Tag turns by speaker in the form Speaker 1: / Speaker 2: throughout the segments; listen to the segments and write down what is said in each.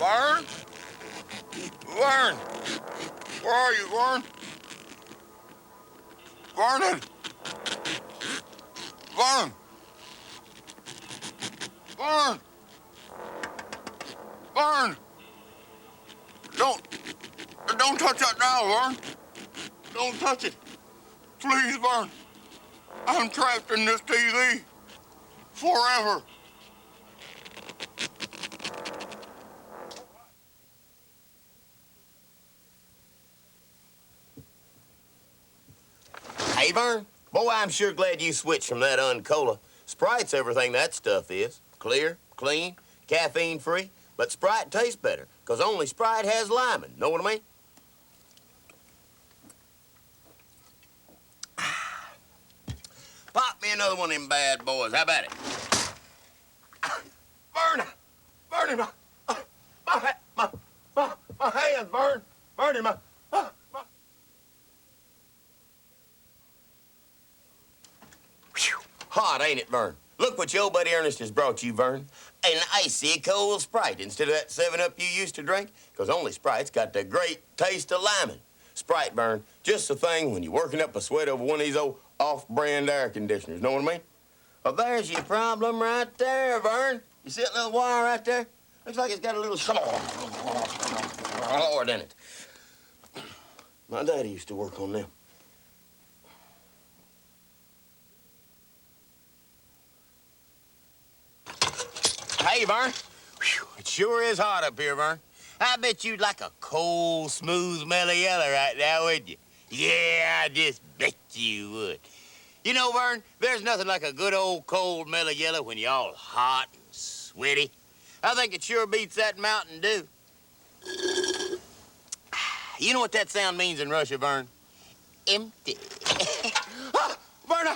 Speaker 1: Vern? Vern! Where are you, Vern? Vernon! Vern! Vern! Vern! Don't touch that now, Vern. Don't touch it. Please, Vern. I'm trapped in this TV. Forever.
Speaker 2: Hey, Vern. Boy, I'm sure glad you switched from that uncola. Sprite's everything that stuff is. Clear, clean, caffeine-free. But Sprite tastes better, because only Sprite has limon. Know what I mean? Pop me another one of them bad boys. How about it? Vern! Vern, my hand, Vern! Vern, my... Hot, ain't it, Vern? Look what your buddy Ernest has brought you, Vern. An icy cold Sprite instead of that 7-Up you used to drink, because only Sprite's got the great taste of limon. Sprite, Vern, just the thing when you're working up a sweat over one of these old off-brand air conditioners. Know what I mean? Well, there's your problem right there, Vern. You see that little wire right there? Looks like it's got a little Lord in it. My daddy used to work on them. Hey, Vern. Whew, it sure is hot up here, Vern. I bet you'd like a cold, smooth, mellow yellow right now, wouldn't you? Yeah, I just bet you would. You know, Vern, there's nothing like a good old cold, mellow yellow when you're all hot and sweaty. I think it sure beats that Mountain Dew. You know what that sound means in Russia, Vern? Empty. Vern,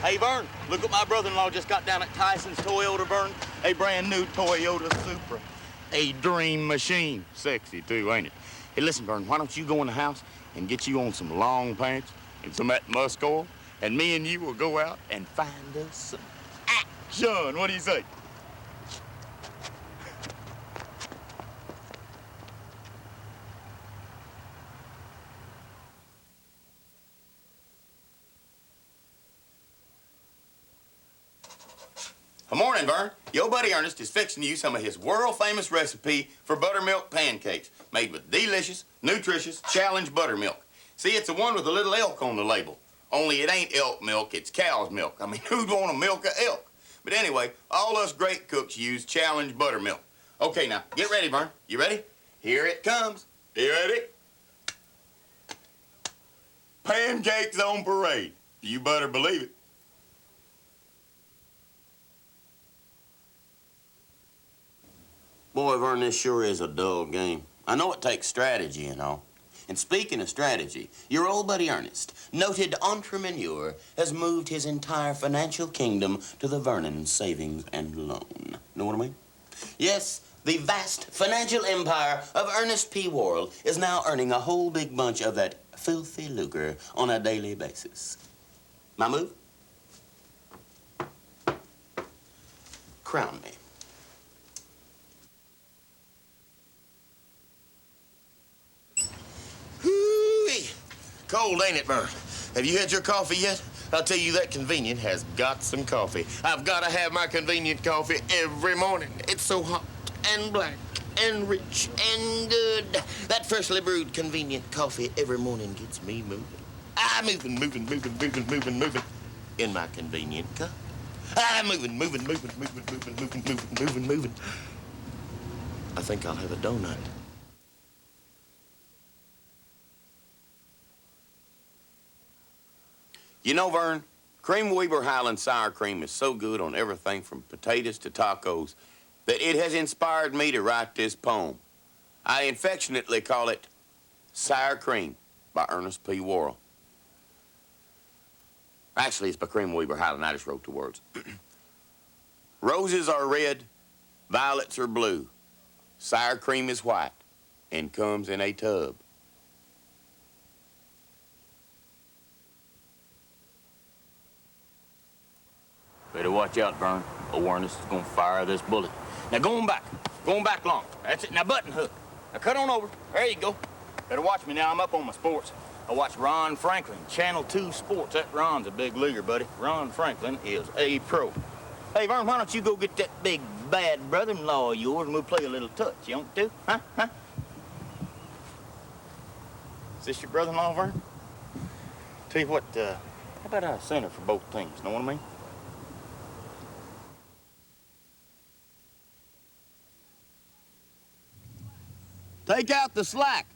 Speaker 2: Hey, Vern, look what my brother-in-law just got down at Tyson's Toyota, Vern. A brand new Toyota Supra. A dream machine. Sexy, too, ain't it? Hey, listen, Vern, why don't you go in the house and get you on some long pants and some of that musk oil, and me and you will go out and find us some action. What do you say? Good morning, Vern. Your buddy Ernest is fixing you some of his world-famous recipe for buttermilk pancakes made with delicious, nutritious, challenge buttermilk. See, it's the one with a little elk on the label. Only it ain't elk milk, it's cow's milk. I mean, who'd want to milk a elk? But anyway, all us great cooks use challenge buttermilk. Okay, now, get ready, Vern. You ready? Here it comes. You ready? Pancakes on parade. You better believe it. Boy, Vern, this sure is a dull game. I know it takes strategy and all. And speaking of strategy, your old buddy Ernest, noted entrepreneur, has moved his entire financial kingdom to the Vernon Savings and Loan. Know what I mean? Yes, the vast financial empire of Ernest P. Worrell is now earning a whole big bunch of that filthy lucre on a daily basis. My move? Crown me. Cold, ain't it, Vern? Have you had your coffee yet? I'll tell you that Convenient has got some coffee. I've got to have my Convenient coffee every morning. It's so hot and black and rich and good. That freshly brewed Convenient coffee every morning gets me moving. I'm moving in my Convenient cup. I'm moving. I think I'll have a donut. You know, Vern, Cream Weber Highland Sour Cream is so good on everything from potatoes to tacos that it has inspired me to write this poem. I affectionately call it Sour Cream by Ernest P. Worrell. Actually, it's by Cream Weber Highland. I just wrote the words. Roses are red, violets are blue. Sour cream is white and comes in a tub.
Speaker 3: watch out, Vern. Old Ernest is gonna fire this bullet. Now go on back long. That's it. Now button hook. Now cut on over. There you go. Better watch me now. I'm up on my sports. I watch Ron Franklin, Channel 2 Sports. That Ron's a big leaguer, buddy. Ron Franklin is a pro. Hey, Vern, why don't you go get that big bad brother-in-law of yours and we'll play a little touch, you want to? Huh? Is this your brother-in-law, Vern? Tell you what, how about a center for both teams, know what I mean? Take out the slack.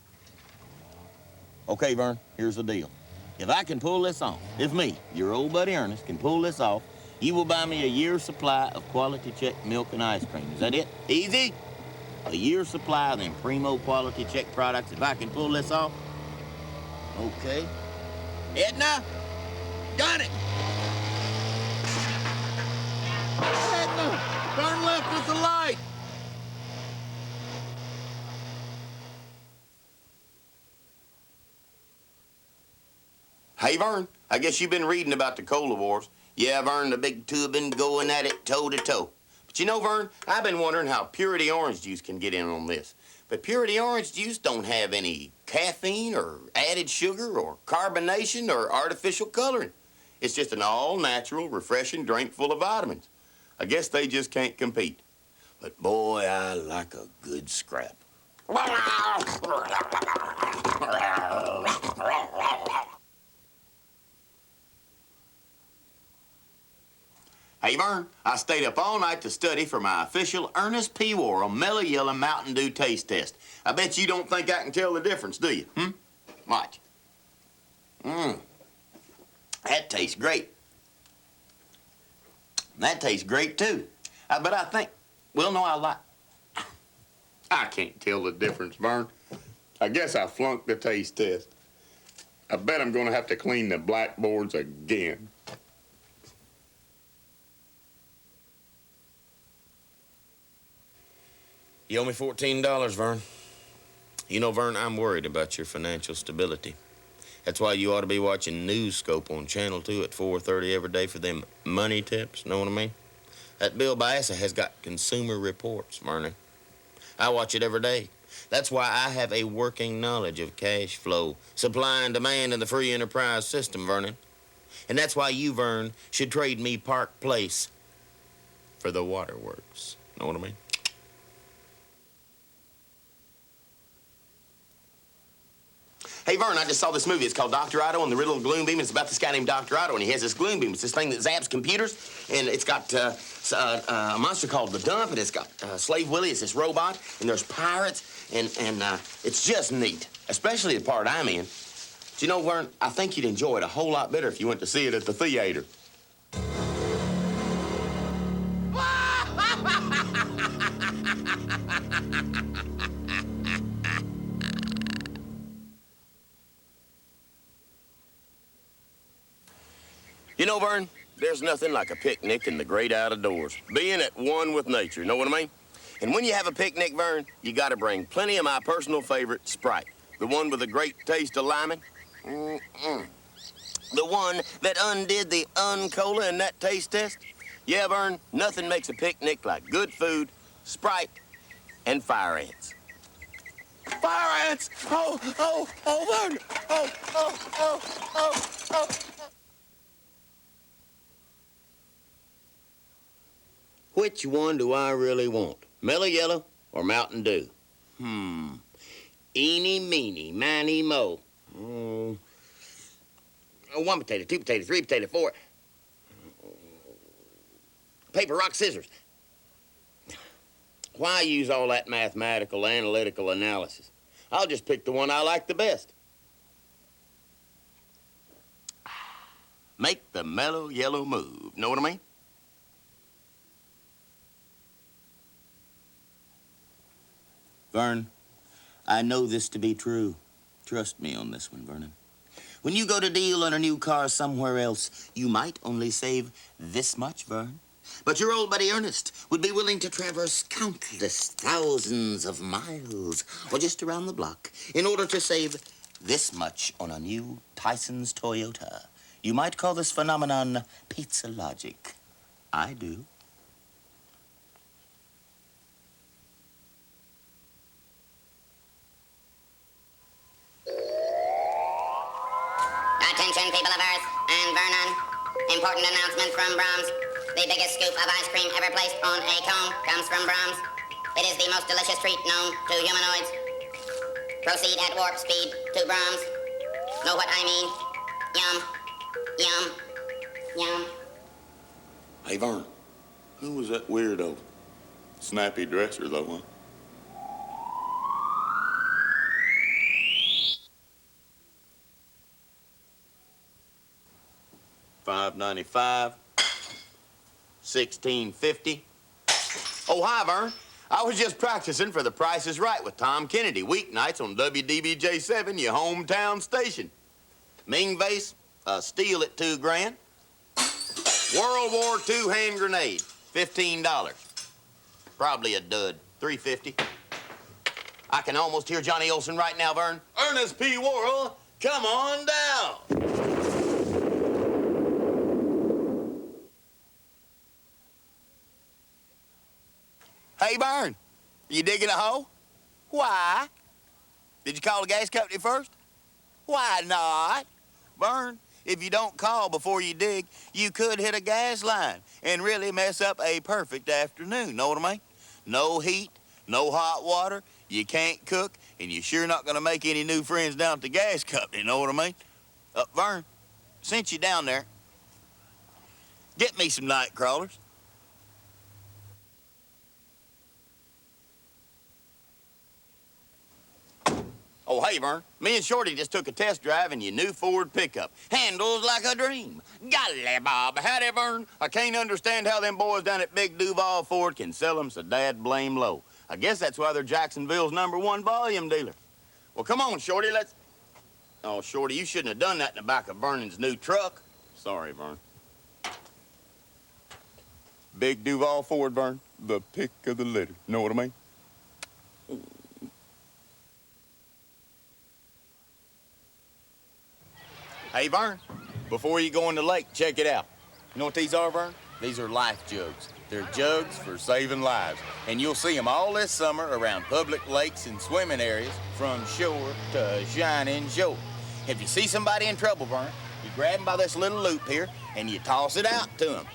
Speaker 3: Okay, Vern, here's the deal. If I can pull this off, if me, your old buddy Ernest, can pull this off, you will buy me a year's supply of quality check milk and ice cream. Is that it? Easy? A year's supply of them primo quality check products if I can pull this off? Okay. Edna? Got it! Edna! Turn left at the light!
Speaker 2: Hey, Vern, I guess you've been reading about the cola wars. Yeah, Vern, the big two have been going at it toe to toe. But you know, Vern, I've been wondering how Purity orange juice can get in on this. But Purity orange juice don't have any caffeine or added sugar or carbonation or artificial coloring. It's just an all-natural, refreshing drink full of vitamins. I guess they just can't compete. But boy, I like a good scrap. Hey, Vern, I stayed up all night to study for my official Ernest P. Worrell Mellow Yellow Mountain Dew taste test. I bet you don't think I can tell the difference, do you? Watch. That tastes great. That tastes great, too. But I think, well, no,
Speaker 1: I can't tell the difference, Vern. I guess I flunked the taste test. I bet I'm gonna have to clean the blackboards again.
Speaker 2: You owe me $14, Vern. You know, Vern, I'm worried about your financial stability. That's why you ought to be watching Newscope on Channel 2 at 4:30 every day for them money tips, know what I mean? That Bill Baissa has got Consumer Reports, Vernon. I watch it every day. That's why I have a working knowledge of cash flow, supply and demand in the free enterprise system, Vernon. And that's why you, Vern, should trade me Park Place for the waterworks. Know what I mean? Hey, Vern, I just saw this movie. It's called Dr. Otto and the Riddle of Gloom Beam. It's about this guy named Dr. Otto, and he has this gloom beam. It's this thing that zaps computers, and it's got a monster called the Dump, and it's got Slave Willie. It's this robot, and there's pirates, and it's just neat, especially the part I'm in. But you know, Vern, I think you'd enjoy it a whole lot better if you went to see it at the theater. You know, Vern, there's nothing like a picnic in the great outdoors. Being at one with nature, know what I mean? And when you have a picnic, Vern, you gotta bring plenty of my personal favorite, Sprite. The one with a great taste of liming. The one that undid the uncola in that taste test. Yeah, Vern, nothing makes a picnic like good food, Sprite, and fire ants. Fire ants! Oh, Vern! Oh. Which one do I really want? Mellow Yellow or Mountain Dew? Eeny, meeny, miny, mo. Oh, 1 potato, 2 potato, 3 potato, 4. Paper, rock, scissors. Why use all that mathematical, analytical analysis? I'll just pick the one I like the best. Make the Mellow Yellow move. Know what I mean? Vern, I know this to be true. Trust me on this one, Vernon. When you go to deal on a new car somewhere else, you might only save this much, Vern. But your old buddy Ernest would be willing to traverse countless thousands of miles or just around the block in order to save this much on a new Tyson's Toyota. You might call this phenomenon pizza logic. I do.
Speaker 4: Attention, people of Earth and Vernon. Important announcement from Brahms. The biggest scoop of ice cream ever placed on a cone comes from Brahms. It is the most delicious treat known to humanoids. Proceed at warp speed to Brahms. Know what I mean? Yum. Yum. Yum.
Speaker 1: Hey, Vern, who was that weirdo? Snappy dresser, though, huh?
Speaker 3: $5.95, $16.50. Oh, hi, Vern. I was just practicing for The Price is Right with Tom Kennedy, weeknights on WDBJ7, your hometown station. Ming vase, steel at $2 grand. World War II hand grenade, $15. Probably a dud, $3.50. I can almost hear Johnny Olson right now, Vern. Ernest P. Worrell, come on down. Hey, Vern, you digging a hole? Why? Did you call the gas company first? Why not? Vern, if you don't call before you dig, you could hit a gas line and really mess up a perfect afternoon, know what I mean? No heat, no hot water, you can't cook, and you're sure not gonna make any new friends down at the gas company, know what I mean? Vern, since you're down there, get me some night crawlers. Oh, hey, Vern, me and Shorty just took a test drive in your new Ford pickup. Handles like a dream. Golly, Bob, howdy, Vern. I can't understand how them boys down at Big Duval Ford can sell them so dad blame low. I guess that's why they're Jacksonville's #1 volume dealer. Well, come on, Shorty, let's... Oh, Shorty, you shouldn't have done that in the back of Vernon's new truck. Sorry, Vern. Big Duval Ford, Vern. The pick of the litter. Know what I mean? Hey, Vern, before you go in the lake, check it out. You know what these are, Vern? These are life jugs. They're jugs for saving lives. And you'll see them all this summer around public lakes and swimming areas from shore to shining shore. If you see somebody in trouble, Vern, you grab them by this little loop here and you toss it out to them.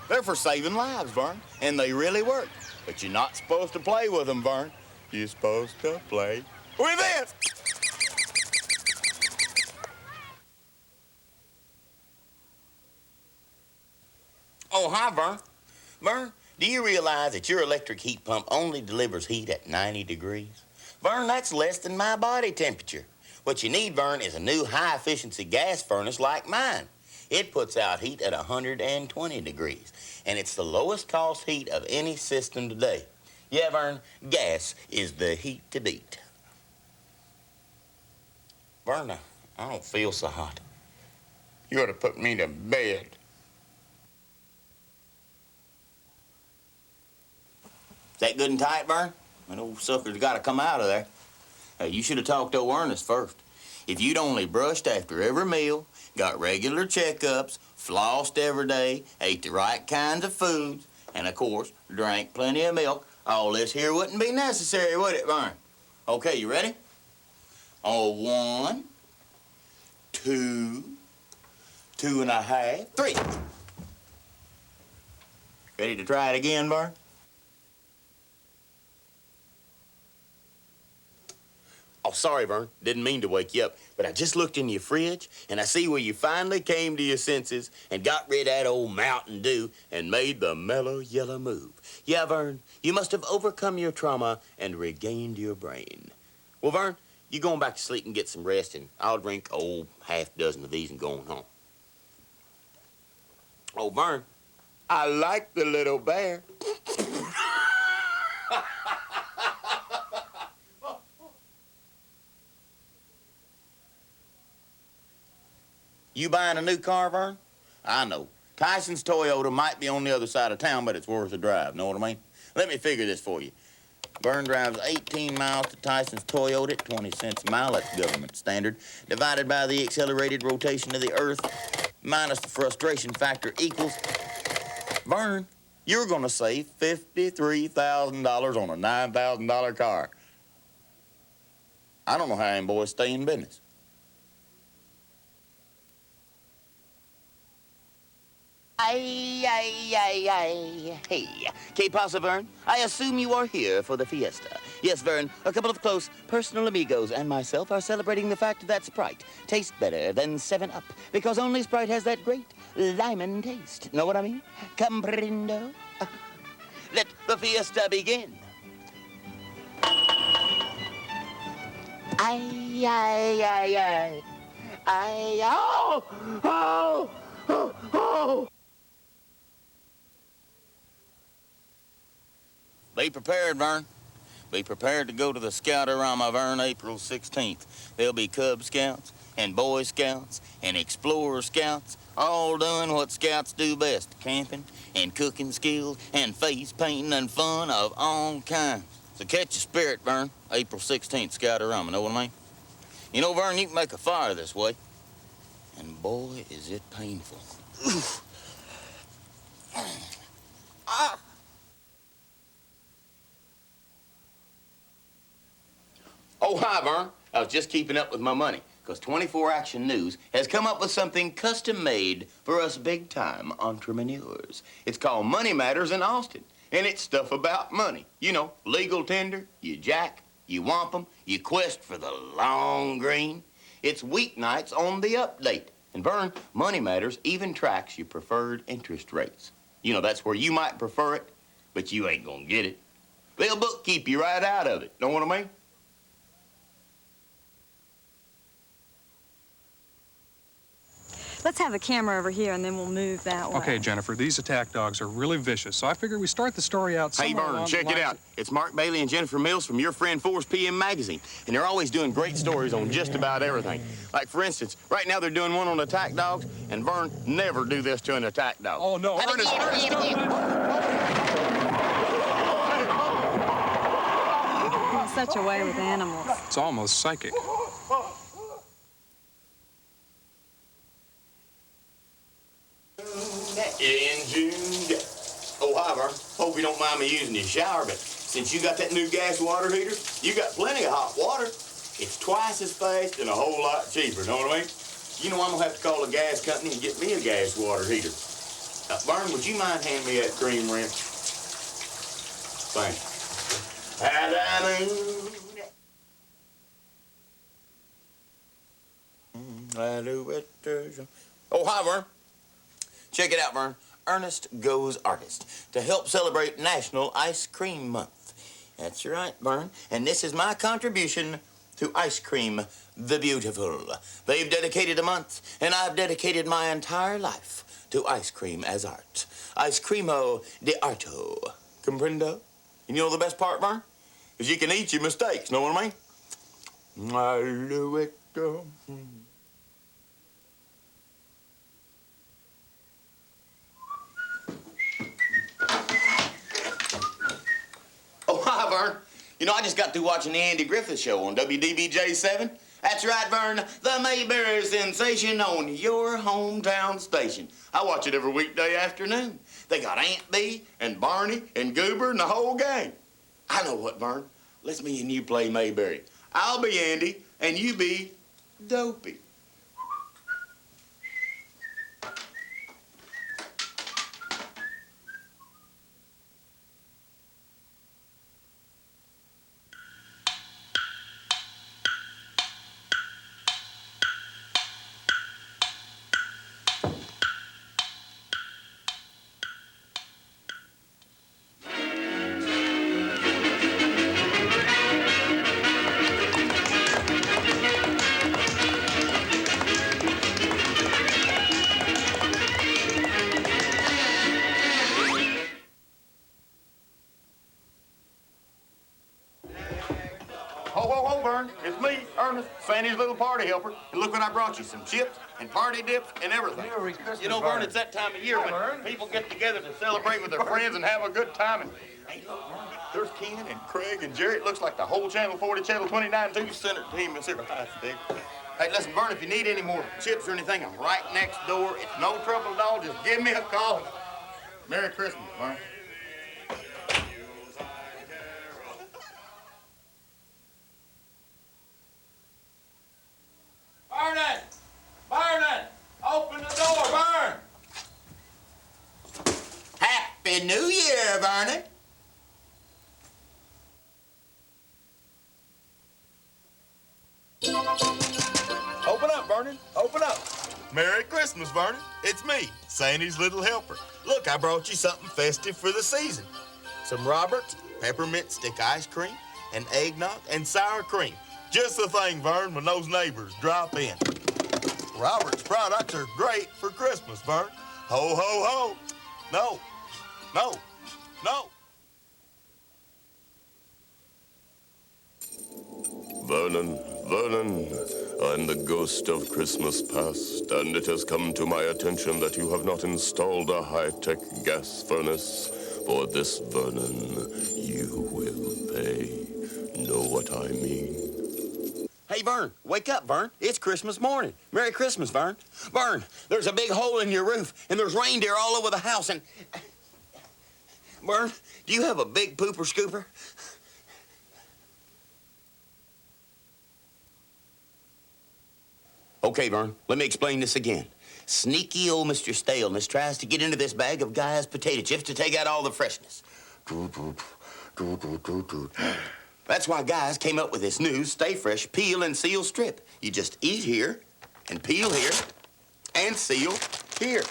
Speaker 3: They're for saving lives, Vern, and they really work. But you're not supposed to play with them, Vern. You're supposed to play with this. Oh, hi, Vern. Vern, do you realize that your electric heat pump only delivers heat at 90 degrees? Vern, that's less than my body temperature. What you need, Vern, is a new high-efficiency gas furnace like mine. It puts out heat at 120 degrees, and it's the lowest cost heat of any system today. Yeah, Vern, gas is the heat to beat. Vern, I don't feel so hot. You ought to put me to bed. Is that good and tight, Vern? That old sucker's got to come out of there. You should have talked to old Ernest first. If you'd only brushed after every meal, got regular checkups, flossed every day, ate the right kinds of foods, and, of course, drank plenty of milk, all this here wouldn't be necessary, would it, Vern? Okay, you ready? Oh, 1, 2, 2.5, 3. Ready to try it again, Vern? Oh, sorry, Vern. Didn't mean to wake you up, but I just looked in your fridge, and I see where you finally came to your senses and got rid of that old Mountain Dew and made the mellow yellow move. Yeah, Vern, you must have overcome your trauma and regained your brain. Well, Vern, you going back to sleep and get some rest, and I'll drink, half dozen of these and going home. Oh, Vern, I like the little bear. You buying a new car, Vern? I know. Tyson's Toyota might be on the other side of town, but it's worth a drive. Know what I mean? Let me figure this for you. Vern drives 18 miles to Tyson's Toyota at 20 cents a mile. That's government standard. Divided by the accelerated rotation of the Earth minus the frustration factor equals... Vern, you're gonna save $53,000 on a $9,000 car. I don't know how them boys stay in business.
Speaker 2: Hey, ¿Qué pasa, Vern? I assume you are here for the fiesta. Yes, Vern, a couple of close personal amigos and myself are celebrating the fact that Sprite tastes better than 7-Up, because only Sprite has that great lemon taste. Know what I mean? Comprendo? Let the fiesta begin. Oh!
Speaker 3: Be prepared, Vern. Be prepared to go to the Scout-A-Rama, Vern, April 16th. There'll be Cub Scouts and Boy Scouts and Explorer Scouts, all doing what Scouts do best, camping and cooking skills and face painting and fun of all kinds. So catch your spirit, Vern, April 16th, Scout-A-Rama, know what I mean? You know, Vern, you can make a fire this way, and boy, is it painful. Ah! Oh, hi, Vern. I was just keeping up with my money, because 24 Action News has come up with something custom-made for us big-time entrepreneurs. It's called Money Matters in Austin, and it's stuff about money. You know, legal tender, you jack, you whomp 'em, you quest for the long green. It's weeknights on the update. And Vern, Money Matters even tracks your preferred interest rates. You know, that's where you might prefer it, but you ain't gonna get it. They'll bookkeep you right out of it. Know what I mean?
Speaker 5: Let's have the camera over here, and then we'll move that way.
Speaker 6: Okay, Jennifer, these attack dogs are really vicious, so I figure we start the story out
Speaker 3: Hey,
Speaker 6: somewhere
Speaker 3: Vern,
Speaker 6: along
Speaker 3: check
Speaker 6: the
Speaker 3: it
Speaker 6: lines
Speaker 3: out. It's Mark Bailey and Jennifer Mills from Your Friend 4's PM Magazine, and they're always doing great stories on just about everything. Like, for instance, right now they're doing one on attack dogs, and Vern, never do this to an attack dog.
Speaker 6: Oh, no, Ernest,
Speaker 5: In such a way with animals.
Speaker 6: It's almost psychic.
Speaker 3: In June. Oh, hi, Vern. Hope you don't mind me using your shower, but since you got that new gas water heater, you got plenty of hot water. It's twice as fast and a whole lot cheaper, know what I mean? You know, I'm gonna have to call a gas company and get me a gas water heater. Vern, would you mind handing me that cream rinse? Thanks. Oh, hi, Vern. Check it out, Vern. Ernest Goes Artist to help celebrate National Ice Cream Month. That's right, Vern. And this is my contribution to Ice Cream the Beautiful. They've dedicated a month, and I've dedicated my entire life to ice cream as art. Ice creamo de arto. Comprendo? And you know the best part, Vern? Is you can eat your mistakes, know what I mean? I do it. Oh, hi, Vern. You know, I just got through watching the Andy Griffith Show on WDBJ-7. That's right, Vern, the Mayberry sensation on your hometown station. I watch it every weekday afternoon. They got Aunt Bee and Barney and Goober and the whole gang. I know what, Vern. Let's me and you play Mayberry. I'll be Andy, and you be Dopey. Ho, Vern. It's me, Ernest, Sandy's little party helper. And look what I brought you, some chips and party dips and everything.
Speaker 7: Merry Christmas,
Speaker 3: You know, Vern, it's that time of year when people get together to celebrate with their friends and have a good time. And, hey, look, Vern, there's Ken and Craig and Jerry. It looks like the whole Channel 40, Channel 29 2 center team is here. Hey, listen, Vern, if you need any more chips or anything, I'm right next door. It's no trouble at all. Just give me a call.
Speaker 1: Merry Christmas, Vern.
Speaker 3: Vernon! Open the door, Vern!
Speaker 2: Happy New Year, Vernon.
Speaker 3: Open up, Vernon. Open up.
Speaker 7: Merry Christmas, Vernon. It's me, Sandy's little helper. Look, I brought you something festive for the season. Some Robert's peppermint stick ice cream, and eggnog, and sour cream. Just the thing, Vern, when those neighbors drop in. Robert's products are great for Christmas, Vern. Ho, ho, ho. No, no, no.
Speaker 8: Vernon, Vernon, I'm the ghost of Christmas past, and it has come to my attention that you have not installed a high-tech gas furnace. For this, Vernon, you will pay. Know what I mean?
Speaker 2: Hey, Vern, wake up, Vern. It's Christmas morning. Merry Christmas, Vern. Vern, there's a big hole in your roof, and there's reindeer all over the house, and... Vern, do you have a big pooper scooper? Okay, Vern, let me explain this again. Sneaky old Mr. Staleness tries to get into this bag of Guy's potato chips to take out all the freshness. That's why Guy's came up with this new Stay Fresh Peel and Seal Strip. You just eat here, and peel here, and seal here.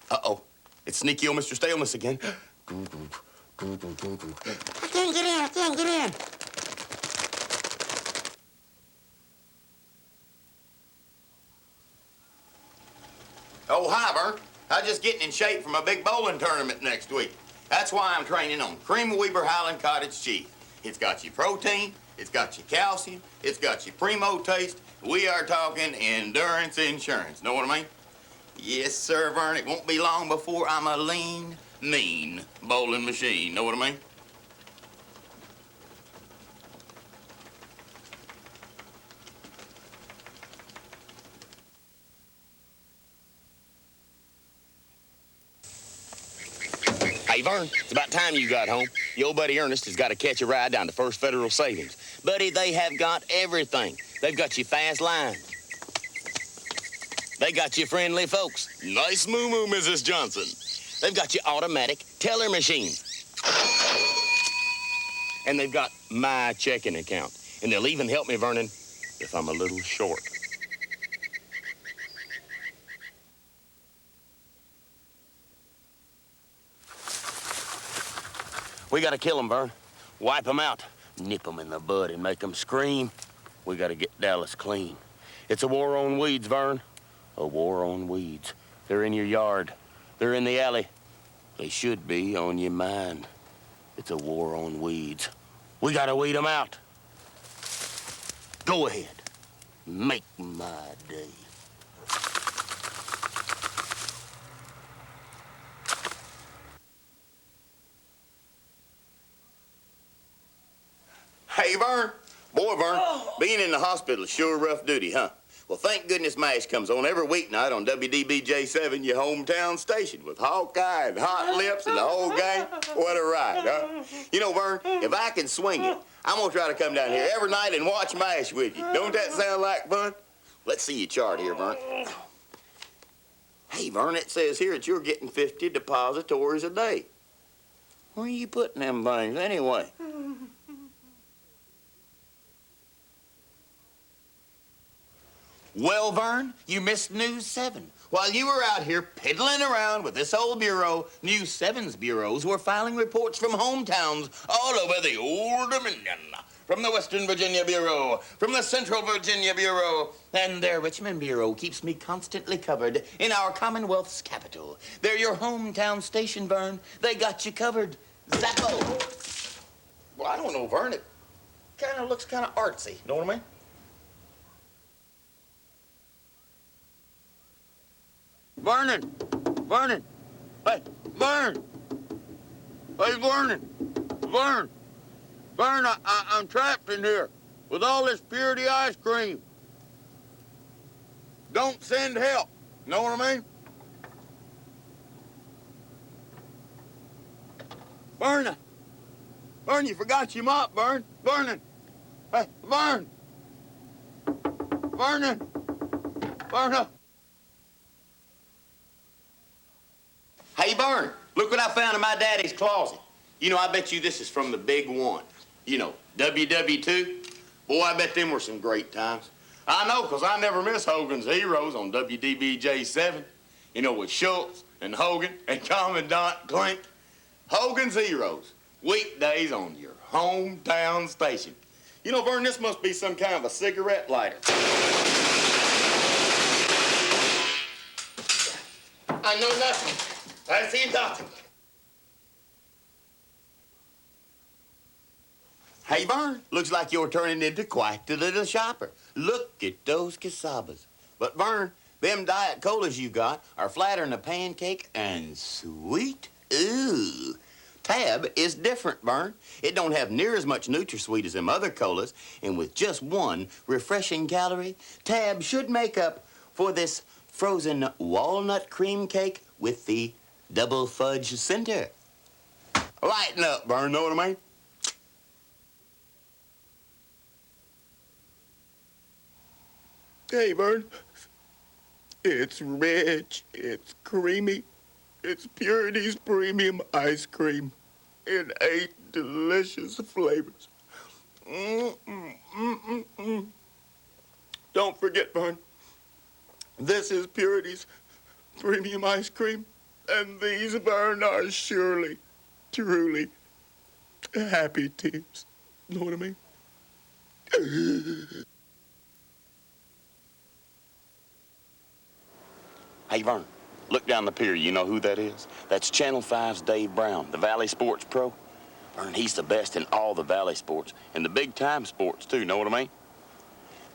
Speaker 2: Uh-oh, it's sneaky old Mr. Staleness again. I can't get in, I can't get in. Oh, hi, Vern. I'm just getting in shape for my big bowling tournament next week. That's why I'm training on Cream of Weber Highland Cottage Cheese. It's got your protein, it's got your calcium, it's got your primo taste. We are talking endurance insurance. Know what I mean? Yes, sir, Vern. It won't be long before I'm a lean, mean bowling machine. Know what I mean? Hey, Vern, it's about time you got home. Your old buddy Ernest has got to catch a ride down to First Federal Savings. Buddy, they have got everything. They've got your fast line. They got your friendly folks. Nice moo-moo, Mrs. Johnson. They've got your automatic teller machine. And they've got my checking account. And they'll even help me, Vernon, if I'm a little short. We gotta kill them, Vern. Wipe them out. Nip them in the bud and make them scream. We gotta get Dallas clean. It's a war on weeds, Vern. A war on weeds. They're in your yard. They're in the alley. They should be on your mind. It's a war on weeds. We gotta weed them out. Go ahead. Make my day. Hey, Vern. Boy, Vern, being in the hospital is sure rough duty, huh? Well, thank goodness MASH comes on every weeknight on WDBJ7, your hometown station, with Hawkeye and Hot Lips and the whole gang. What a ride, huh? You know, Vern, if I can swing it, I'm gonna try to come down here every night and watch MASH with you. Don't that sound like fun? Let's see your chart here, Vern. Hey, Vern, it says here that you're getting 50 depositories a day. Where are you putting them things anyway? Well, Vern, you missed News 7. While you were out here piddling around with this old bureau, News 7's bureaus were filing reports from hometowns all over the old Dominion. From the Western Virginia Bureau, from the Central Virginia Bureau, and their Richmond Bureau keeps me constantly covered in our Commonwealth's capital. They're your hometown station, Vern. They got you covered. Zappo. Well, I don't know, Vern. It kind of looks kind of artsy. Know what I mean? Vernon! Vernon! Hey, Vern! Hey, Vernon! Vern! Vern, I'm trapped in here with all this purity ice cream. Don't send help. Know what I mean?
Speaker 1: Vern, Vern, you forgot your mop, Vern. Vernon. Hey, Vern. Vernon. Vernon.
Speaker 2: Hey, Vern, look what I found in my daddy's closet. You know, I bet you this is from the big one. You know, WW2. Boy, I bet them were some great times. I know, because I never miss Hogan's Heroes on WDBJ7. You know, with Schultz and Hogan and Commandant Klink. Hogan's Heroes, weekdays on your hometown station. You know, Vern, this must be some kind of a cigarette lighter. I know nothing. I see nothing. Hey, Vern, looks like you're turning into quite the little shopper. Look at those casabas. But, Vern, them diet colas you got are flatter than a pancake and sweet. Ooh. Tab is different, Vern. It don't have near as much NutraSweet as them other colas, and with just one refreshing calorie, Tab should make up for this frozen walnut cream cake with the double fudge center. Lighten up, Vern, know what I mean?
Speaker 1: Hey, Vern. It's rich, it's creamy, it's Purity's premium ice cream in 8 delicious flavors. Don't forget, Vern, this is Purity's premium ice cream, and these, Vern, are surely, truly happy tears. Know what I mean?
Speaker 2: Hey, Vern, look down the pier. You know who that is? That's Channel 5's Dave Brown, the Valley Sports Pro. Vern, he's the best in all the Valley sports, and the big-time sports, too, know what I mean?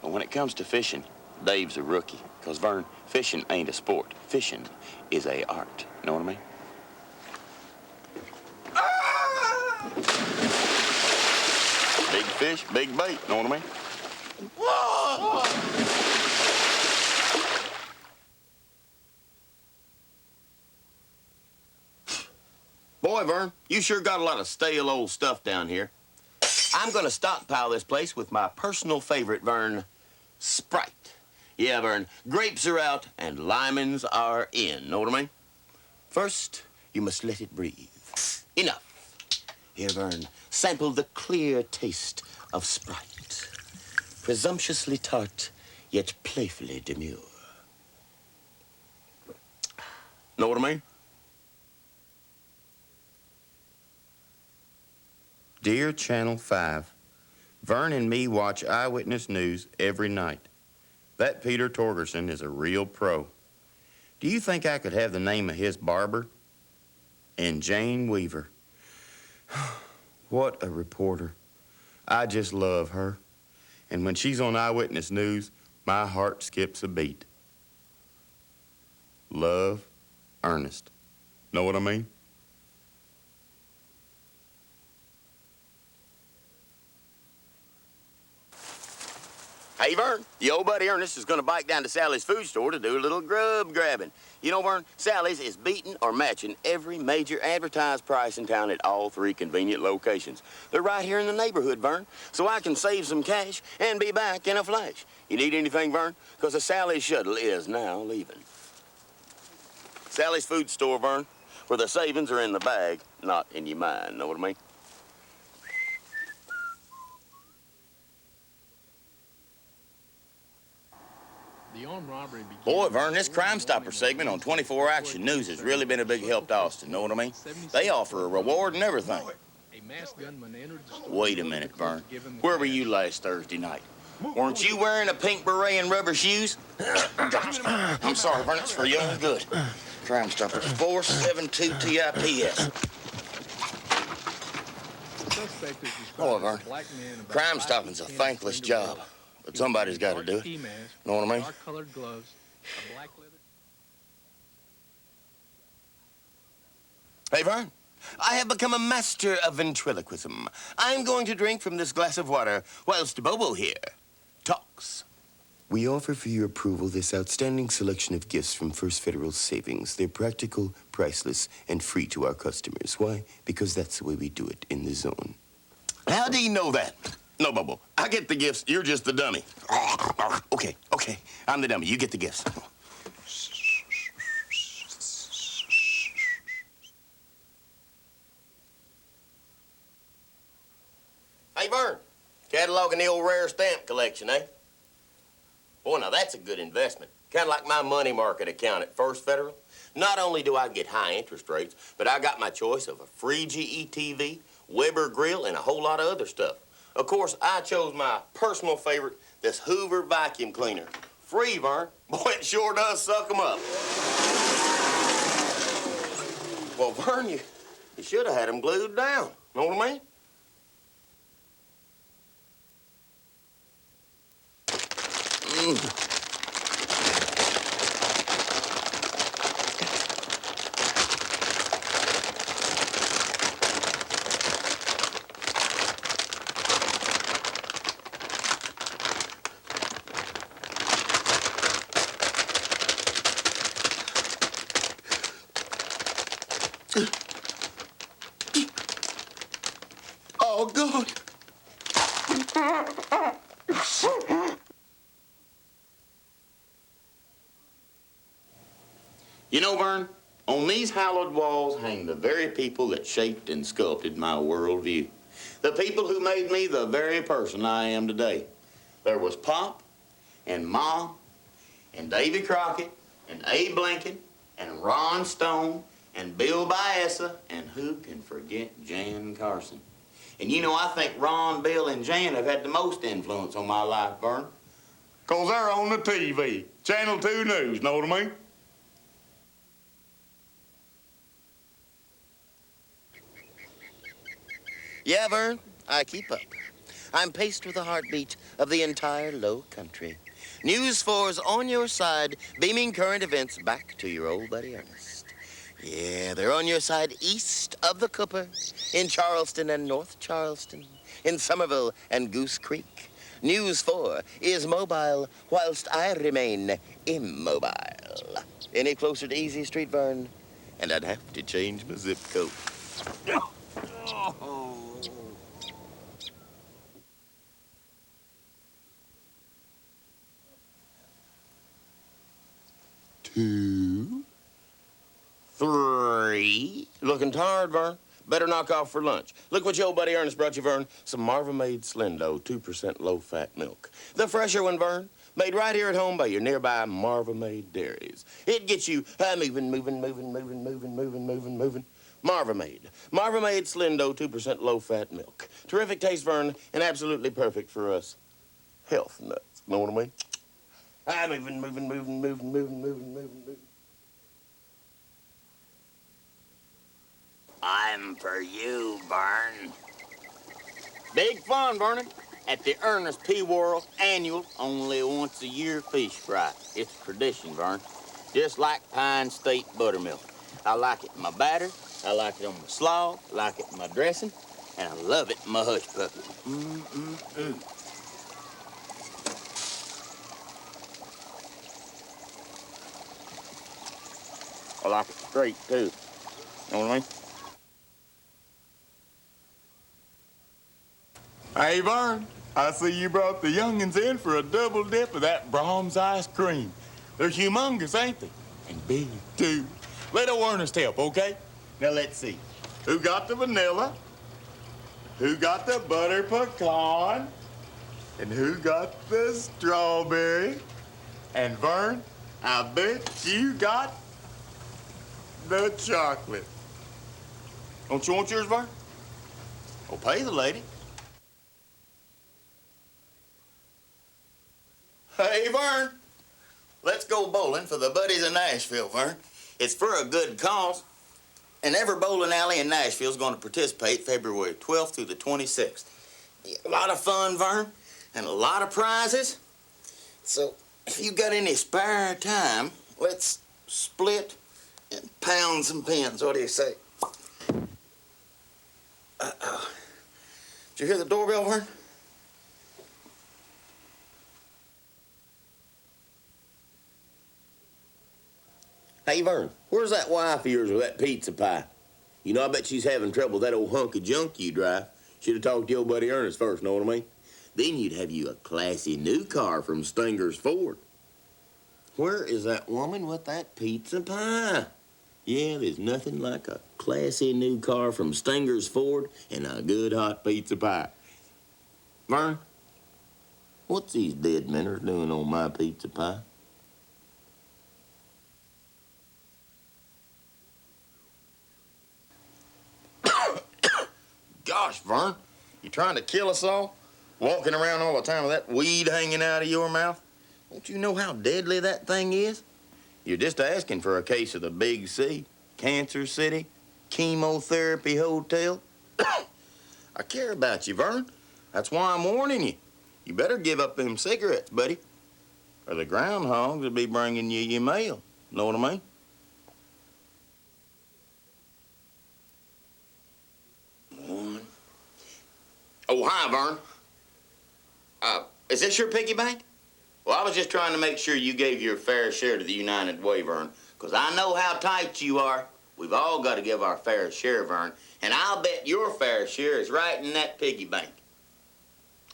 Speaker 2: But when it comes to fishing, Dave's a rookie. Because, Vern, fishing ain't a sport. Fishing is a art. Know what I mean? Big fish, big bait. Know what I mean? Boy, Vern, you sure got a lot of stale old stuff down here. I'm gonna stockpile this place with my personal favorite, Vern, Sprite. Yeah, Vern, grapes are out and limons are in. Know what I mean? First, you must let it breathe. Enough. Here, Vern, sample the clear taste of Sprite. Presumptuously tart, yet playfully demure. Know what I mean? Dear Channel 5, Vern and me watch Eyewitness News every night. That Peter Torgerson is a real pro. Do you think I could have the name of his barber? And Jane Weaver. What a reporter. I just love her. And when she's on Eyewitness News, my heart skips a beat. Love, Ernest. Know what I mean? Hey, Vern, your old buddy Ernest is going to bike down to Sally's food store to do a little grub grabbing. You know, Vern, Sally's is beating or matching every major advertised price in town at all 3 convenient locations. They're right here in the neighborhood, Vern, so I can save some cash and be back in a flash. You need anything, Vern? Because the Sally's shuttle is now leaving. Sally's food store, Vern, where the savings are in the bag, not in your mind. Know what I mean? Boy, Vern, this Crime Stopper segment on 24 Action News has really been a big help to Austin, know what I mean? They offer a reward and everything. Wait a minute, Vern. Where were you last Thursday night? Weren't you wearing a pink beret and rubber shoes? I'm sorry, Vern, it's for your own good. Crime Stopper 472 TIPS. Boy, Vern, crime stopping's a thankless job. But somebody's got to do it. Know what I mean? Hey, Vern, I have become a master of ventriloquism. I'm going to drink from this glass of water whilst Bobo here talks.
Speaker 1: We offer for your approval this outstanding selection of gifts from First Federal Savings. They're practical, priceless, and free to our customers. Why? Because that's the way we do it in the zone.
Speaker 3: How do you know that? No, Bobo. I get the gifts. You're just the dummy. Okay. I'm the dummy. You get the gifts. Hey, Vern. Cataloging the old rare stamp collection, eh? Boy, now that's a good investment. Kind of like my money market account at First Federal. Not only do I get high interest rates, but I got my choice of a free GE TV, Weber grill, and a whole lot of other stuff. Of course, I chose my personal favorite, this Hoover vacuum cleaner. Free, Vern. Boy, it sure does suck 'em up. Well, Vern, you should have had 'em glued down. Know what I mean?
Speaker 1: Oh, God.
Speaker 3: You know, Vern, on these hallowed walls hang the very people that shaped and sculpted my worldview. The people who made me the very person I am today. There was Pop and Mom and Davy Crockett and Abe Lincoln and Ron Stone and Bill Baessa, and who can forget Jan Carson? And you know, I think Ron, Bill, and Jan have had the most influence on my life, Vern.
Speaker 1: 'Cause they're on the TV. Channel 2 News, know what I mean?
Speaker 3: Yeah, Vern, I keep up. I'm paced with the heartbeat of the entire low country. News 4's on your side, beaming current events back to your old buddy Ernest. Yeah, they're on your side east of the Cooper, in Charleston and North Charleston, in Somerville and Goose Creek. News 4 is mobile whilst I remain immobile. Any closer to Easy Street, Vern, and I'd have to change my zip code. Two, three. Looking tired, Vern? Better knock off for lunch. Look what your old buddy Ernest brought you, Vern. Some Marva-made Slendo, 2% low-fat milk. The fresher one, Vern. Made right here at home by your nearby Marva-made dairies. It gets you moving. Marva-made. Marva-made Slendo, 2% low-fat milk. Terrific taste, Vern, and absolutely perfect for us health nuts. Know what I mean? Moving. I'm for you, Vern. Big fun, Vernon, at the Ernest P. World annual, only once a year fish fry. It's tradition, Vern. Just like Pine State buttermilk. I like it in my batter, I like it on my slaw, I like it in my dressing, and I love it in my hush puppy. I like it straight, too. Know what I mean?
Speaker 1: Hey, Vern, I see you brought the youngins in for a double dip of that Brahms ice cream. They're humongous, ain't they? And big, too. Let old Ernest help, okay? Now, let's see. Who got the vanilla? Who got the butter pecan? And who got the strawberry? And Vern, I bet you got the chocolate.
Speaker 3: Don't you want yours, Vern? Well, pay the lady. Hey, Vern. Let's go bowling for the buddies of Nashville, Vern. It's for a good cause. And every bowling alley in Nashville is going to participate February 12th through the 26th. A lot of fun, Vern, and a lot of prizes. So, if you got any spare time, let's split and pound some pins. What do you say? Uh-oh. Did you hear the doorbell, Vern?
Speaker 2: Hey, Vern, where's that wife of yours with that pizza pie? You know, I bet she's having trouble with that old hunk of junk you drive. Should have talked to your buddy Ernest first, know what I mean? Then you'd have you a classy new car from Stinger's Ford. Where is that woman with that pizza pie? Yeah, there's nothing like a classy new car from Stinger's Ford and a good hot pizza pie. Vern, what's these dead men doing on my pizza pie? Gosh, Vern, you trying to kill us all? Walking around all the time with that weed hanging out of your mouth? Don't you know how deadly that thing is? You're just asking for a case of the Big C, Cancer City, Chemotherapy Hotel. I care about you, Vern. That's why I'm warning you. You better give up them cigarettes, buddy, or the groundhogs will be bringing you your mail. Know what I mean? Oh, hi, Vern. Is this your piggy bank? Well, I was just trying to make sure you gave your fair share to the United Way, Vern, because I know how tight you are. We've all got to give our fair share, Vern, and I'll bet your fair share is right in that piggy bank.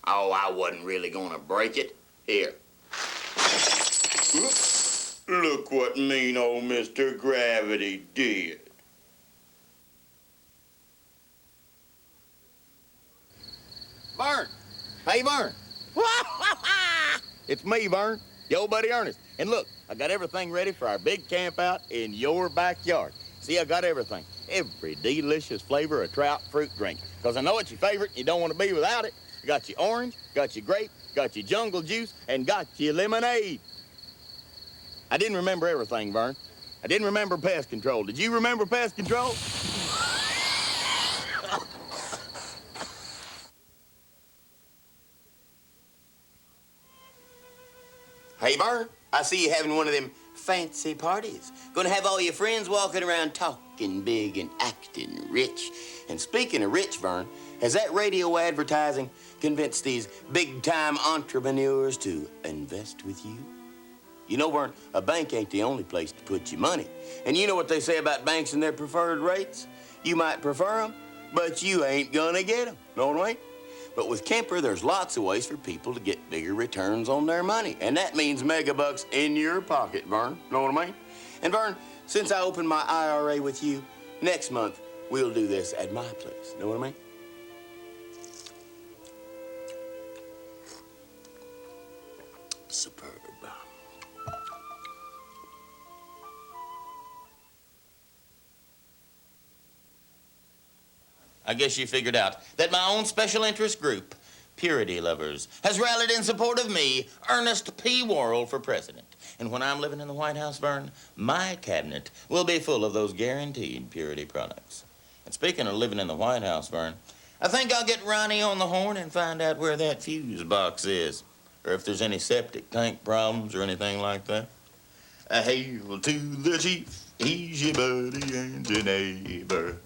Speaker 2: Oh, I wasn't really going to break it. Here. Look what mean old Mr. Gravity did. Vern. Hey, Vern. It's me, Vern, your old buddy Ernest. And look, I got everything ready for our big camp out in your backyard. See, I got everything. Every delicious flavor of trout fruit drink. Because I know it's your favorite and you don't want to be without it. I got your orange, got your grape, got your jungle juice, and got your lemonade. I didn't remember everything, Vern. I didn't remember pest control. Did you remember pest control? Hey, Vern, I see you having one of them fancy parties. Gonna have all your friends walking around talking big and acting rich. And speaking of rich, Vern, has that radio advertising convinced these big-time entrepreneurs to invest with you? You know, Vern, a bank ain't the only place to put your money. And you know what they say about banks and their preferred rates? You might prefer them, but you ain't gonna get them. Know what I mean? But with Kemper, there's lots of ways for people to get bigger returns on their money. And that means megabucks in your pocket, Vern. Know what I mean? And Vern, since I opened my IRA with you, next month we'll do this at my place. Know what I mean? Superb. I guess you figured out that my own special interest group, Purity Lovers, has rallied in support of me, Ernest P. Worrell, for president. And when I'm living in the White House, Vern, my cabinet will be full of those guaranteed purity products. And speaking of living in the White House, Vern, I think I'll get Ronnie on the horn and find out where that fuse box is, or if there's any septic tank problems or anything like that. Hail to the chief, he's your buddy and your neighbor.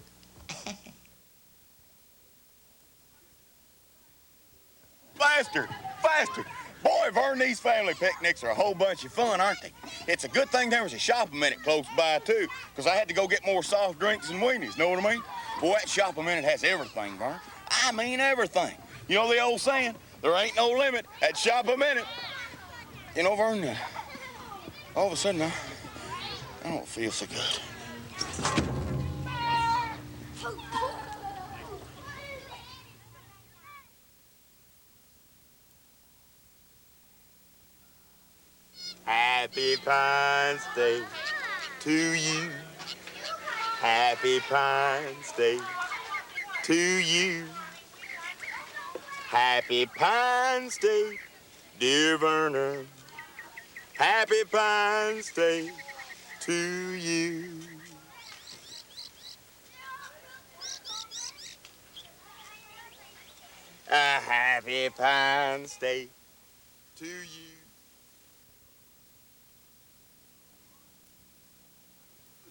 Speaker 1: Faster, faster. Boy, Vern, these family picnics are a whole bunch of fun, aren't they? It's a good thing there was a Shop-A-Minute close by, too, because I had to go get more soft drinks and weenies, know what I mean? Boy, that Shop-A-Minute has everything, Vern. I mean everything. You know the old saying, there ain't no limit at Shop-A-Minute. You know, Vern, all of a sudden, I don't feel so good.
Speaker 7: Happy Pines Day to you. Happy Pines Day to you. Happy Pines Day, dear Verna. Happy Pines Day to you. A happy Pines Day to you.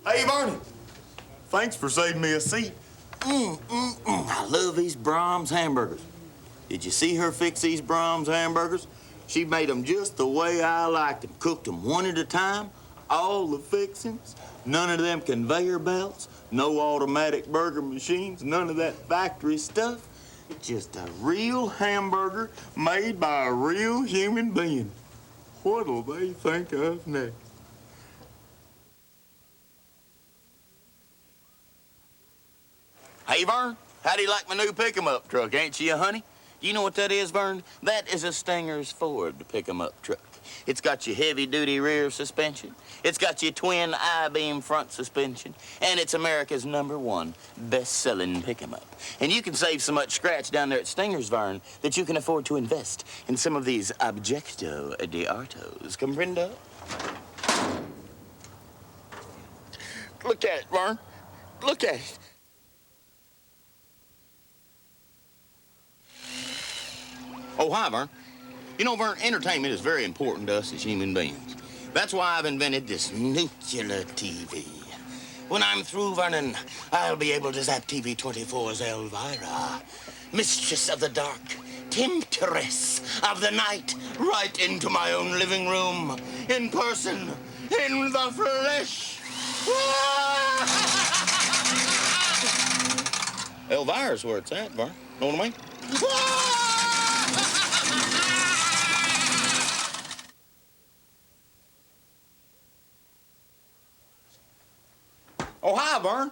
Speaker 1: Hey, Barney. Thanks for saving me a seat.
Speaker 2: I love these Brahms hamburgers. Did you see her fix these Brahms hamburgers? She made them just the way I liked them. Cooked them one at a time,
Speaker 3: all the fixings, none of them conveyor belts, no automatic burger machines, none of that factory stuff. It's just a real hamburger made by a real human being. What'll they think of next? Hey, Vern, how do you like my new pick-em-up truck, ain't you, honey? You know what that is, Vern? That is a Stinger's Ford pick-em-up truck. It's got your heavy-duty rear suspension. It's got your twin I-beam front suspension. And it's America's #1 best-selling pick-em-up. And you can save so much scratch down there at Stinger's, Vern, that you can afford to invest in some of these Objecto de Artos. Comprendo? Look at it, Vern. Look at it. Oh, hi, Vern. You know, Vern, entertainment is very important to us as human beings. That's why I've invented this nuclear TV. When I'm through, Vernon, I'll be able to zap TV 24's Elvira, mistress of the dark, temptress of the night, right into my own living room, in person, in the flesh. Elvira's where it's at, Vern. Know what I mean? Oh, hi, Vern.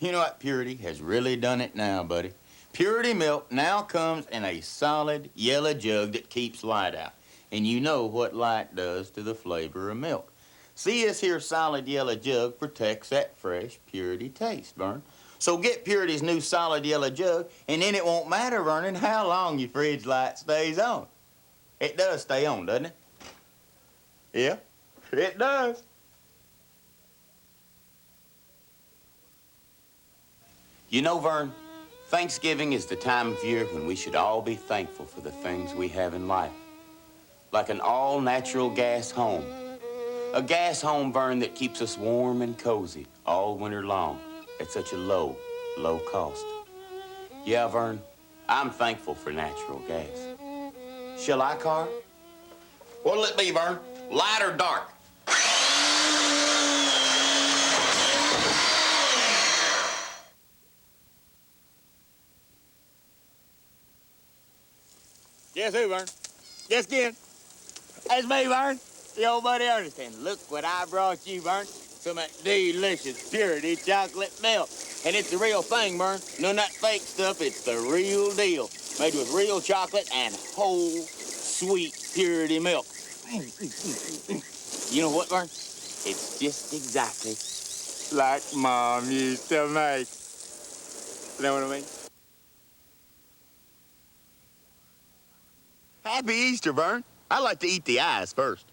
Speaker 3: You know what? Purity has really done it now, buddy. Purity milk now comes in a solid yellow jug that keeps light out. And you know what light does to the flavor of milk. See, this here solid yellow jug protects that fresh Purity taste, Vern. So get Purity's new solid yellow jug, and then it won't matter, Vernon, how long your fridge light stays on. It does stay on, doesn't it? Yeah, it does. You know, Vern, Thanksgiving is the time of year when we should all be thankful for the things we have in life. Like an all-natural gas home. A gas home, Vern, that keeps us warm and cozy all winter long at such a low, low cost. Yeah, Vern, I'm thankful for natural gas. Shall I, Carl? What'll it be, Vern? Light or dark? Guess who, Vern? Guess again. That's me, Vern. The old buddy Ernest. And look what I brought you, Vern. Some of that delicious Purity chocolate milk. And it's the real thing, Vern. None of that fake stuff. It's the real deal. Made with real chocolate and whole, sweet Purity milk. You know what, Vern? It's just exactly like Mom used to make. You know what I mean? Happy Easter, Vern. I like to eat the eyes first.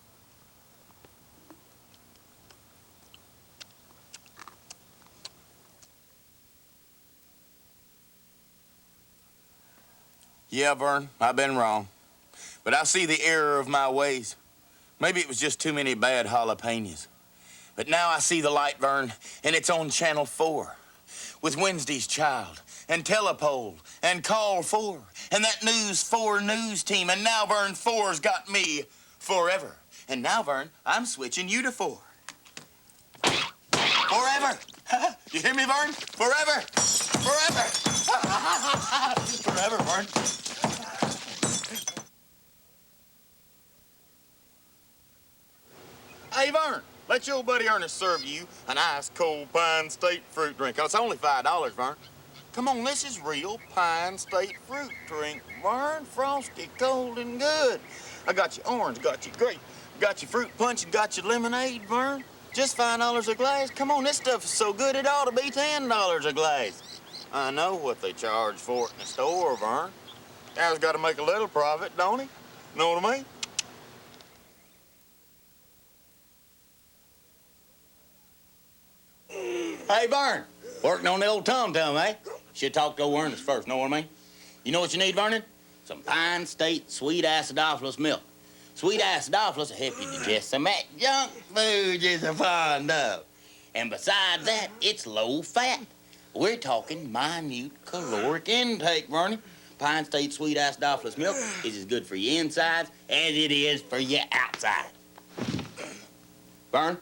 Speaker 3: Yeah, Vern, I've been wrong. But I see the error of my ways. Maybe it was just too many bad jalapenos. But now I see the light, Vern, and it's on Channel 4 with Wednesday's Child and Telepole and Call 4 and that News 4 news team. And now, Vern, 4's got me forever. And now, Vern, I'm switching you to 4. Forever. You hear me, Vern? Forever. Forever. Forever, Vern. Hey, Vern, let your old buddy Ernest serve you an ice cold Pine State fruit drink. It's only $5, Vern. Come on, this is real Pine State fruit drink, Vern. Frosty, cold and good. I got you orange, got you grape, got you fruit punch, and got you lemonade, Vern. Just $5 a glass. Come on, this stuff is so good it ought to be $10 a glass. I know what they charge for it in the store, Vern. Guy's got to make a little profit, don't he? Know what I mean? Hey, Vern, working on the old tom-tom, eh? Should talk to old Ernest first, know what I mean? You know what you need, Vernon? Some Pine State sweet acidophilus milk. Sweet acidophilus will help you digest some of that junk food you're so fond of. And besides that, it's low fat. We're talking minute caloric intake, Vernon. Pine State sweet acidophilus milk is as good for your insides as it is for your outside. Vern,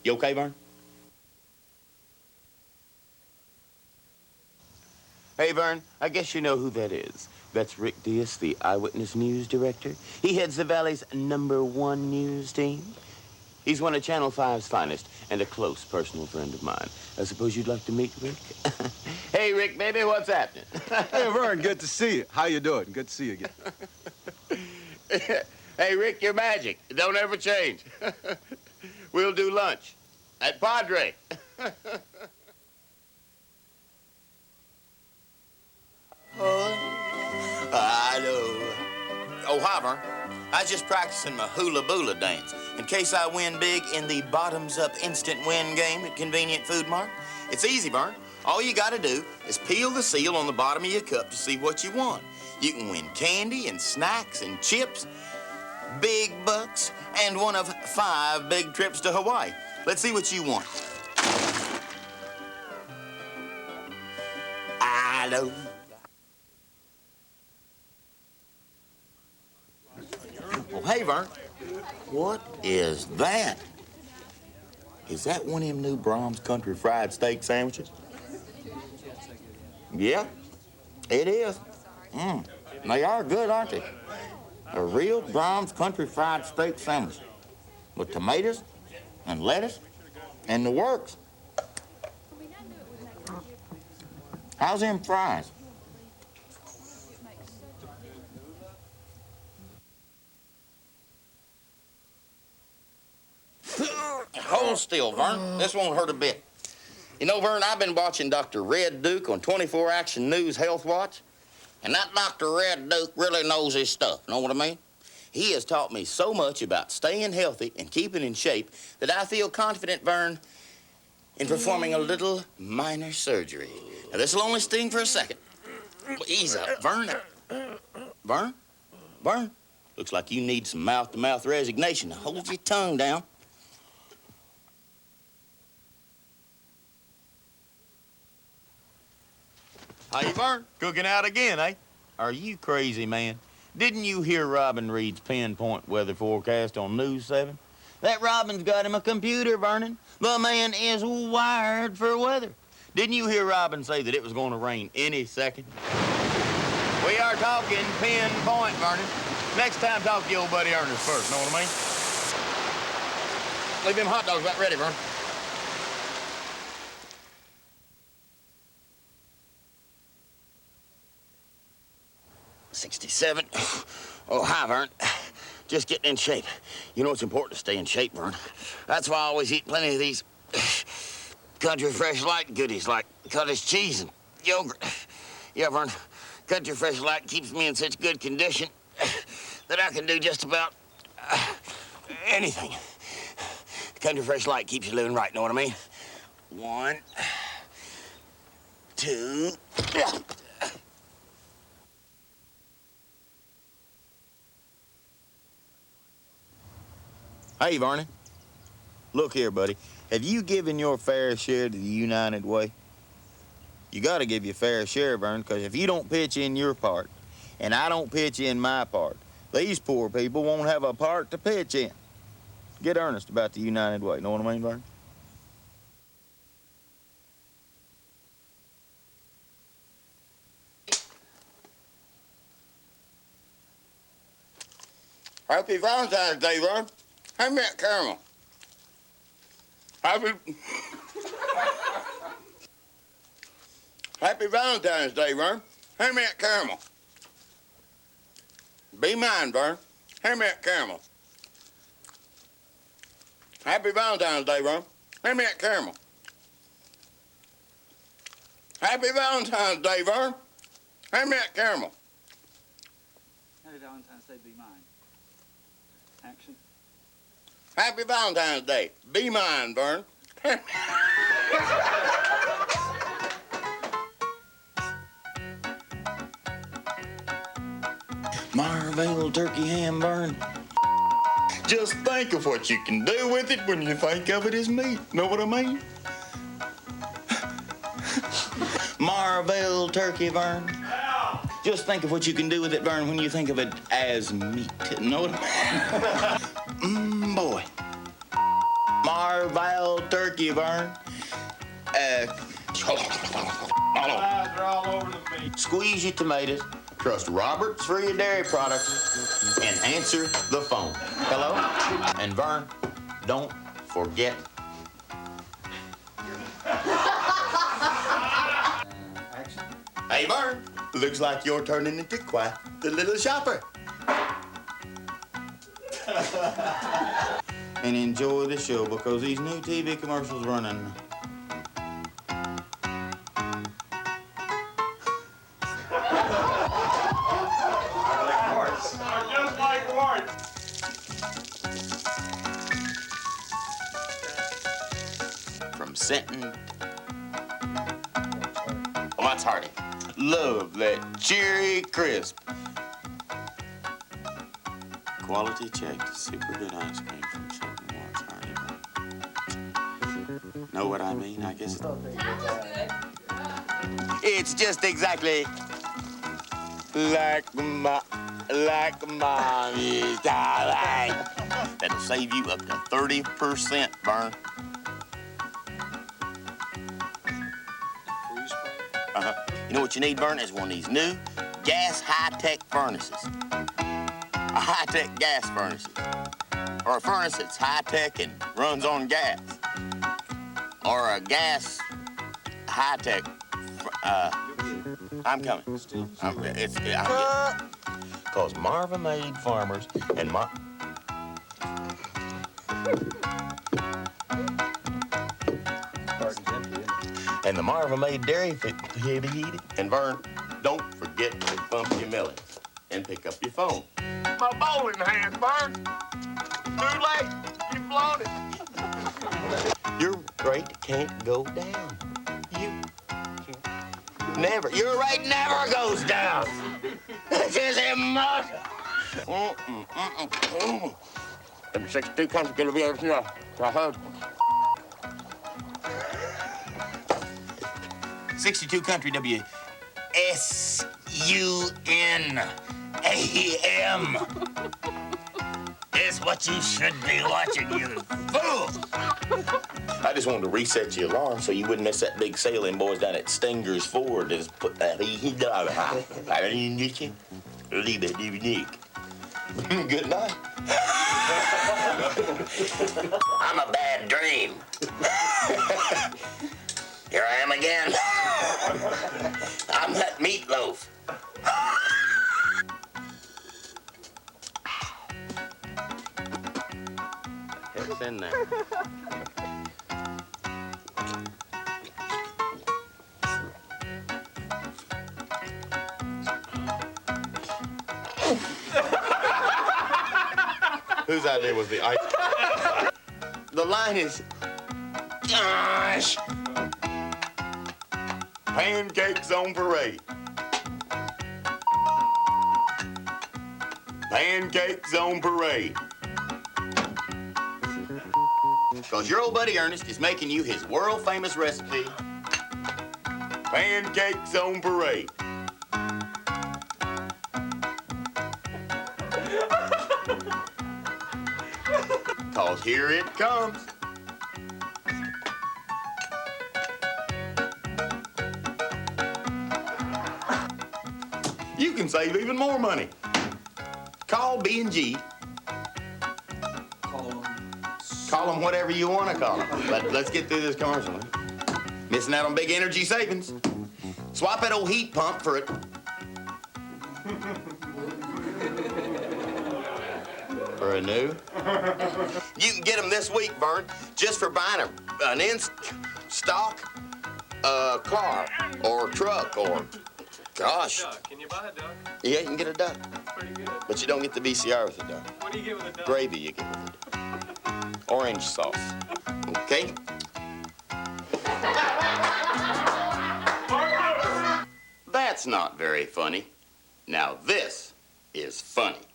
Speaker 2: You okay, Vern? Hey, Vern, I guess you know who that is. That's Rick Diaz, the Eyewitness News Director. He heads the Valley's #1 news team. He's one of Channel 5's finest and a close personal friend of mine. I suppose you'd like to meet Rick? Hey, Rick, baby, what's happening?
Speaker 9: Hey, Vern, good to see you. How you doing? Good to see you again.
Speaker 2: Hey, Rick, you're magic. Don't ever change. We'll do lunch at Padre. I know. Oh, hi, Vern. I was just practicing my hula-boola dance in case I win big in the bottoms-up instant win game at Convenient Food Mart. It's easy, Vern. All you gotta do is peel the seal on the bottom of your cup to see what you want. You can win candy and snacks and chips, big bucks, and one of 5 big trips to Hawaii. Let's see what you want. I know. Oh, hey, Vern. What is that? Is that one of them new Brahms Country Fried Steak sandwiches? Yeah, it is. They are good, aren't they? A real Brahms Country Fried Steak sandwich with tomatoes and lettuce and the works. How's them fries? Hold still, Vern. This won't hurt a bit. You know, Vern, I've been watching Dr. Red Duke on 24 Action News Health Watch, and that Dr. Red Duke really knows his stuff, know what I mean? He has taught me so much about staying healthy and keeping in shape that I feel confident, Vern, in performing a little minor surgery. Now, this'll only sting for a second. Ease up, Vern. Vern? Vern? Looks like you need some mouth-to-mouth resignation. Now, hold your tongue down. Hey, Vern, cooking out again, eh? Are you crazy, man? Didn't you hear Robin Reed's pinpoint weather forecast on News 7? That Robin's got him a computer, Vernon. The man is wired for weather. Didn't you hear Robin say that it was going to rain any second? We are talking pinpoint, Vernon. Next time, talk to your old buddy Ernest first, know what I mean? Leave them hot dogs about ready, Vernon. '67. Oh, hi, Vern. Just getting in shape. You know it's important to stay in shape, Vern. That's why I always eat plenty of these Country Fresh Light goodies like cottage cheese and yogurt. Yeah, Vern, Country Fresh Light keeps me in such good condition that I can do just about anything. Country Fresh Light keeps you living right, know what I mean? 1, 2... Hey, Varney. Look here, buddy. Have you given your fair share to the United Way? You gotta give your fair share, Vern, because if you don't pitch in your part, and I don't pitch in my part, these poor people won't have a part to pitch in. Get earnest about the United Way. Know what I mean, Vern? Happy Valentine's Day, Vern. Hand me that caramel. Happy Valentine's Day, Vern. Hand me that caramel. Be mine, Vern. Hand me that caramel. Happy Valentine's Day, Vern. Hand me that caramel. Happy Valentine's Day, Vern. Hand me that caramel.
Speaker 10: Happy Valentine's Day, be mine. Action.
Speaker 2: Happy Valentine's Day. Be mine, Vern. Marvell turkey ham, Vern. Just think of what you can do with it when you think of it as meat. Know what I mean? Marvell turkey, Vern. Just think of what you can do with it, Vern, when you think of it as meat. Know what I mean? Boy.
Speaker 3: Marvel turkey, Vern. Squeeze your tomatoes. Trust Roberts for your dairy products. And answer the phone. Hello? And Vern, don't forget.
Speaker 10: Action.
Speaker 7: Hey, Vern, looks like you're turning into quite the little shopper.
Speaker 3: And enjoy the show because these new TV commercials running.
Speaker 1: Just like Wart.
Speaker 3: From Sinton. Oh, that's Hardy. Love that cherry crisp. Quality checked, super good ice cream from Sinton. What's Hardy? Know what I mean? I guess it's just exactly like mommy's darling. That'll save you up to 30%, Vern. You know what you need, Vern, is one of these new gas high-tech furnaces. A high-tech gas furnace. Or a furnace that's high-tech and runs on gas. Or a gas high-tech. I'm coming. I'm getting. Because Marva-made farmers and and the Marva-made dairy heated. And Vern, don't forget to pump your millet and pick up your phone.
Speaker 1: My bowling hand, Vern. Too late. You've blown it.
Speaker 3: Your rate can't go down. Never. Your rate never goes down. This is a must.
Speaker 1: 62 countries gonna be everything else. I heard.
Speaker 3: 62 country WSUNAM is what you should be watching, you fool. I just wanted to reset your alarm so you wouldn't miss that big sale them boys down at Stinger's Ford. Just put that Good night. I'm a bad dream. Here I am again. I'm that meatloaf. It's in there.
Speaker 7: Whose idea was the ice?
Speaker 3: The line is, gosh.
Speaker 7: Pancakes on parade. Pancakes on parade.
Speaker 3: Because your old buddy Ernest is making you his world-famous recipe.
Speaker 7: Pancakes on parade. Cause here it comes. You can save even more money. Call B&G. Call them whatever you want to call them. But let's get through this commercial. Missing out on big energy savings. Swap that old heat pump for it. For a new. You can get them this week, Vern, just for buying an in-stock car or truck or, gosh.
Speaker 6: Can you buy a duck?
Speaker 3: Yeah, you can get a duck.
Speaker 6: Pretty good.
Speaker 3: But you don't get the VCR with the duck.
Speaker 6: What do you get with a duck?
Speaker 3: Gravy you get with it. Orange sauce. Okay? That's not very funny. Now this is funny.